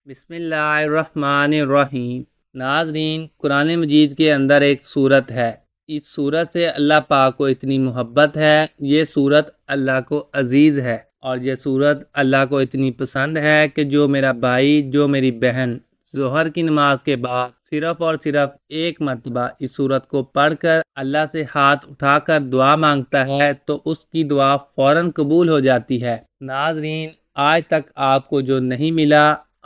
بسم اللہ الرحمن الرحیم۔ ناظرین، قرآن مجید کے اندر ایک سورت ہے۔ اس سورت سے اللہ پاک کو اتنی محبت ہے، یہ سورت اللہ کو عزیز ہے، اور یہ سورت اللہ کو اتنی پسند ہے کہ جو میرا بھائی، جو میری بہن ظہر کی نماز کے بعد صرف اور صرف ایک مرتبہ اس سورت کو پڑھ کر اللہ سے ہاتھ اٹھا کر دعا مانگتا ہے تو اس کی دعا فوراً قبول ہو جاتی ہے۔ ناظرین، آج تک آپ کو جو نہیں ملا،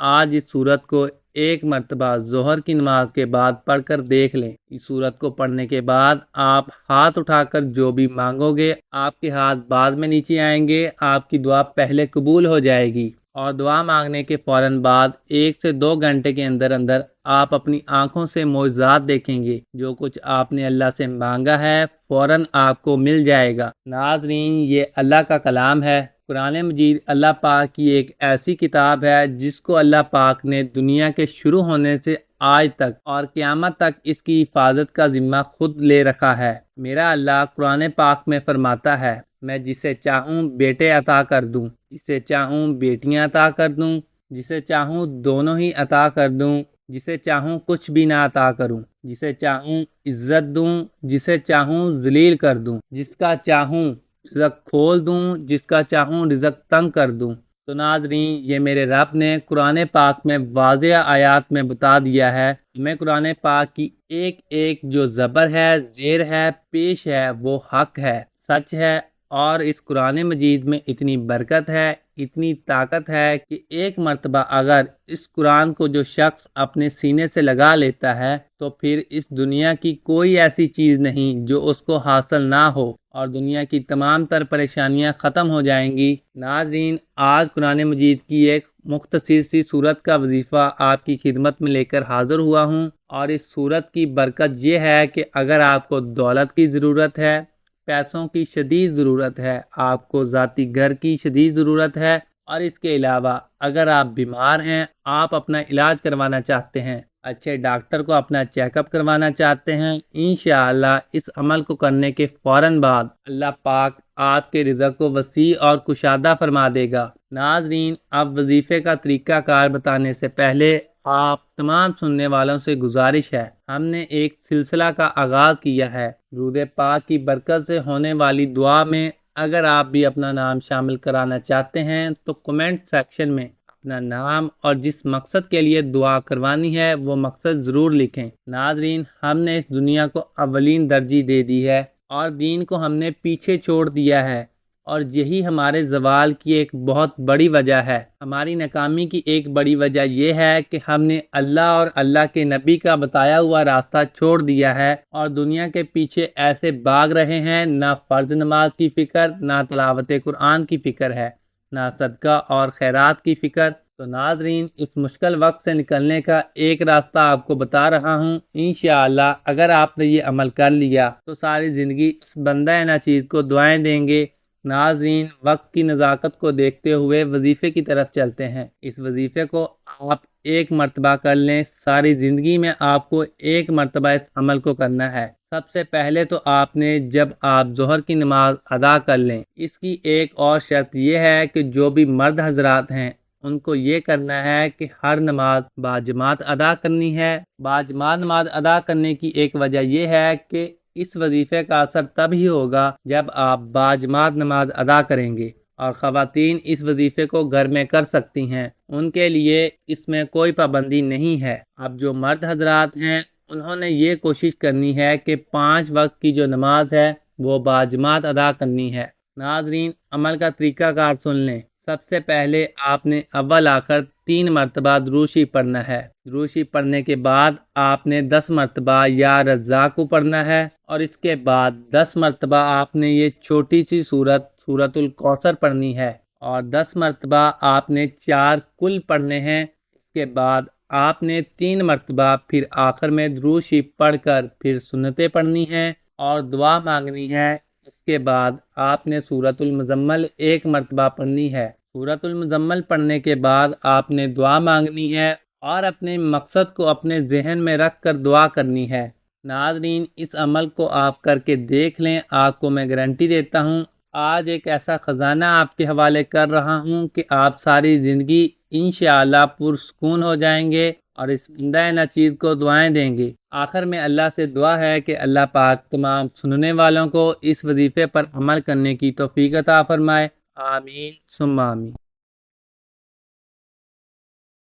آج اس سورت کو ایک مرتبہ ظہر کی نماز کے بعد پڑھ کر دیکھ لیں۔ اس سورت کو پڑھنے کے بعد آپ ہاتھ اٹھا کر جو بھی مانگو گے، آپ کے ہاتھ بعد میں نیچے آئیں گے، آپ کی دعا پہلے قبول ہو جائے گی، اور دعا مانگنے کے فوراً بعد 1 سے 2 گھنٹے کے اندر اندر آپ اپنی آنکھوں سے معجزات دیکھیں گے۔ جو کچھ آپ نے اللہ سے مانگا ہے فوراً آپ کو مل جائے گا۔ ناظرین، یہ اللہ کا کلام ہے۔ قرآن مجید اللہ پاک کی ایک ایسی کتاب ہے جس کو اللہ پاک نے دنیا کے شروع ہونے سے آج تک اور قیامت تک اس کی حفاظت کا ذمہ خود لے رکھا ہے۔ میرا اللہ قرآن پاک میں فرماتا ہے، میں جسے چاہوں بیٹے عطا کر دوں، جسے چاہوں بیٹیاں عطا کر دوں، جسے چاہوں دونوں ہی عطا کر دوں، جسے چاہوں کچھ بھی نہ عطا کروں، جسے چاہوں عزت دوں، جسے چاہوں ذلیل کر دوں، جس کا چاہوں رزق کھول دوں، جس کا چاہوں رزق تنگ کر دوں۔ تو ناظرین، یہ میرے رب نے قرآن پاک میں واضح آیات میں بتا دیا ہے۔ ہمیں قرآن پاک کی ایک ایک جو زبر ہے، زیر ہے، پیش ہے، وہ حق ہے، سچ ہے، اور اس قرآن مجید میں اتنی برکت ہے، اتنی طاقت ہے کہ ایک مرتبہ اگر اس قرآن کو جو شخص اپنے سینے سے لگا لیتا ہے تو پھر اس دنیا کی کوئی ایسی چیز نہیں جو اس کو حاصل نہ ہو، اور دنیا کی تمام تر پریشانیاں ختم ہو جائیں گی۔ ناظرین، آج قرآن مجید کی ایک مختصر سی صورت کا وظیفہ آپ کی خدمت میں لے کر حاضر ہوا ہوں، اور اس صورت کی برکت یہ ہے کہ اگر آپ کو دولت کی ضرورت ہے، پیسوں کی شدید ضرورت ہے، آپ کو ذاتی گھر کی شدید ضرورت ہے، اور اس کے علاوہ اگر آپ بیمار ہیں، آپ اپنا علاج کروانا چاہتے ہیں، اچھے ڈاکٹر کو اپنا چیک اپ کروانا چاہتے ہیں، انشاءاللہ اس عمل کو کرنے کے فوراً بعد اللہ پاک آپ کے رزق کو وسیع اور کشادہ فرما دے گا۔ ناظرین، اب وظیفے کا طریقہ کار بتانے سے پہلے آپ تمام سننے والوں سے گزارش ہے، ہم نے ایک سلسلہ کا آغاز کیا ہے۔ درود پاک کی برکت سے ہونے والی دعا میں اگر آپ بھی اپنا نام شامل کرانا چاہتے ہیں تو کمنٹ سیکشن میں اپنا نام اور جس مقصد کے لیے دعا کروانی ہے وہ مقصد ضرور لکھیں۔ ناظرین، ہم نے اس دنیا کو اولین ترجیح دے دی ہے اور دین کو ہم نے پیچھے چھوڑ دیا ہے، اور یہی ہمارے زوال کی ایک بہت بڑی وجہ ہے۔ ہماری ناکامی کی ایک بڑی وجہ یہ ہے کہ ہم نے اللہ اور اللہ کے نبی کا بتایا ہوا راستہ چھوڑ دیا ہے اور دنیا کے پیچھے ایسے بھاگ رہے ہیں، نہ فرض نماز کی فکر، نہ تلاوت قرآن کی فکر ہے، نہ صدقہ اور خیرات کی فکر۔ تو ناظرین، اس مشکل وقت سے نکلنے کا ایک راستہ آپ کو بتا رہا ہوں۔ انشاءاللہ اگر آپ نے یہ عمل کر لیا تو ساری زندگی اس بندہ ناچیز کو دعائیں دیں گے۔ ناظرین، وقت کی نزاکت کو دیکھتے ہوئے وظیفے کی طرف چلتے ہیں۔ اس وظیفے کو آپ ایک مرتبہ کر لیں، ساری زندگی میں آپ کو ایک مرتبہ اس عمل کو کرنا ہے۔ سب سے پہلے تو آپ نے جب آپ ظہر کی نماز ادا کر لیں، اس کی ایک اور شرط یہ ہے کہ جو بھی مرد حضرات ہیں ان کو یہ کرنا ہے کہ ہر نماز باجماعت ادا کرنی ہے۔ باجماعت نماز ادا کرنے کی ایک وجہ یہ ہے کہ اس وظیفے کا اثر تب ہی ہوگا جب آپ باجماعت نماز ادا کریں گے، اور خواتین اس وظیفے کو گھر میں کر سکتی ہیں، ان کے لیے اس میں کوئی پابندی نہیں ہے۔ اب جو مرد حضرات ہیں انہوں نے یہ کوشش کرنی ہے کہ 5 وقت کی جو نماز ہے وہ باجماعت ادا کرنی ہے۔ ناظرین، عمل کا طریقہ کار سن لیں۔ سب سے پہلے آپ نے اول آ کر 3 مرتبہ درود شریف پڑھنا ہے۔ درود شریف پڑھنے کے بعد آپ نے 10 مرتبہ یا رزاق کو پڑھنا ہے، اور اس کے بعد 10 مرتبہ آپ نے یہ چھوٹی سی سورت الکوثر پڑھنی ہے، اور 10 مرتبہ آپ نے 4 کل پڑھنے ہیں۔ اس کے بعد آپ نے 3 مرتبہ پھر آخر میں درود شریف پڑھ کر پھر سنتیں پڑھنی ہیں اور دعا مانگنی ہے۔ اس کے بعد آپ نے سورۃ المزمل 1 مرتبہ پڑھنی ہے۔ سورۃ المزمل پڑھنے کے بعد آپ نے دعا مانگنی ہے اور اپنے مقصد کو اپنے ذہن میں رکھ کر دعا کرنی ہے۔ ناظرین، اس عمل کو آپ کر کے دیکھ لیں، آپ کو میں گارنٹی دیتا ہوں آج ایک ایسا خزانہ آپ کے حوالے کر رہا ہوں کہ آپ ساری زندگی انشاءاللہ پرسکون ہو جائیں گے اور اس بندہ ناچیز کو دعائیں دیں گے۔ آخر میں اللہ سے دعا ہے کہ اللہ پاک تمام سننے والوں کو اس وظیفے پر عمل کرنے کی توفیق عطا فرمائے۔ آمین ثم آمین۔